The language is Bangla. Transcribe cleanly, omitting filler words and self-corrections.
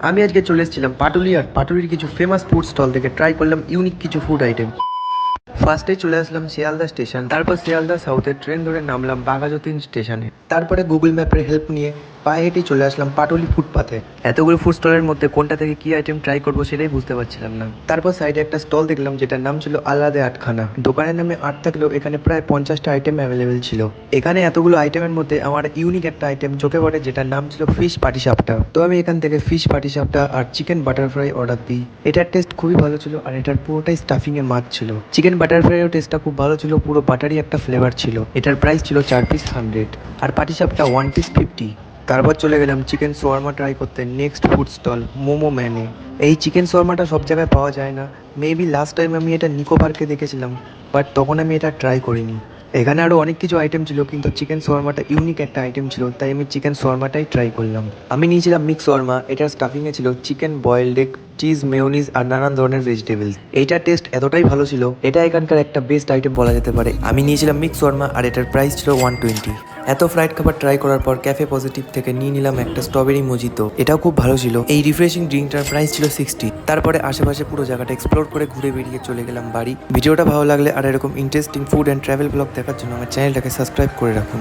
আমি আজকে চলে এসেছিলাম পাটুলি, আর পাটুলির কিছু ফেমাস ফুড স্টল থেকে ট্রাই করলাম ইউনিক কিছু ফুড আইটেম। ফার্স্টে চলে আসলাম শিয়ালদা স্টেশন, তারপর শিয়ালদা সাউথের ট্রেন ধরে নামলাম বাঘাযতীন স্টেশনে। তারপরে গুগল ম্যাপের হেল্প নিয়ে পায়ে হেঁটে চলে আসলাম পাটুলি ফুটপাথে। এতগুলো ফুড স্টলের মধ্যে কোনটা থেকে কি আইটেম ট্রাই করবো সেটাই বুঝতে পারছিলাম না। তারপর সাইডে একটা স্টল দেখলাম যেটার নাম ছিল আলাদে আটখানা। দোকানের নামে আট থাকলেও এখানে প্রায় 50টা আইটেম অ্যাভেলেবেল ছিল। এখানে এতগুলো আইটেমের মধ্যে আমার ইউনিক একটা আইটেম চোখে পড়ে যেটার নাম ছিল ফিশ পাটিসাপটা। তো আমি এখান থেকে ফিশ পাটিসাপটা আর চিকেন বাটার ফ্রাই অর্ডার দিই। এটার টেস্ট খুবই ভালো ছিল আর এটার পুরোটাই স্টাফিং এর মাছ ছিল। চিকেন বাটার ফ্রাইয়ের টেস্টটা খুব ভালো ছিল, পুরো বাটারি একটা ফ্লেভার ছিল। এটার প্রাইস ছিল 4 পিস 100 আর পাটিসাপটা 1 পিস 50। তারপর চলে গেলাম চিকেন শোয়ারমা ট্রাই করতে নেক্সট ফুড স্টল মোমো ম্যানে। এই চিকেন শোয়ারমাটা সব জায়গায় পাওয়া যায় না। মেবি লাস্ট টাইম আমি এটা নিকো পার্কে দেখেছিলাম, বাট তখন আমি এটা ট্রাই করিনি। এখানে আরও অনেক কিছু আইটেম ছিল কিন্তু চিকেন শোয়ারমাটা ইউনিক একটা আইটেম ছিল, তাই আমি চিকেন শোয়ারমাটাই ট্রাই করলাম। আমি নিয়েছিলাম মিক্স শোয়ারমা। এটার স্টাফিংয়ে ছিল chicken boiled egg, cheese, mayonnaise আর নানান ধরনের ভেজিটেবলস। এইটার টেস্ট এতটাই ভালো ছিল, এটা এখানকার একটা বেস্ট আইটেম বলা যেতে পারে। আমি নিয়েছিলাম মিক্স শোয়ারমা আর এটার প্রাইস ছিল 120। এত ফ্রাইড খাবার ট্রাই করার পর ক্যাফে পজিটিভ থেকে নিয়ে নিলাম একটা স্ট্রবেরি মজিতো। এটাও খুব ভালো ছিল। এই রিফ্রেশিং ড্রিঙ্কটার প্রাইস ছিল 60। তারপরে আশেপাশে পুরো জায়গাটা এক্সপ্লোর করে ঘুরে বেরিয়ে চলে গেলাম বাড়ি। ভিডিওটা ভালো লাগলে আর এরকম interesting food and travel blog দেখার জন্য আমার চ্যানেলটাকে সাবস্ক্রাইব করে রাখুন।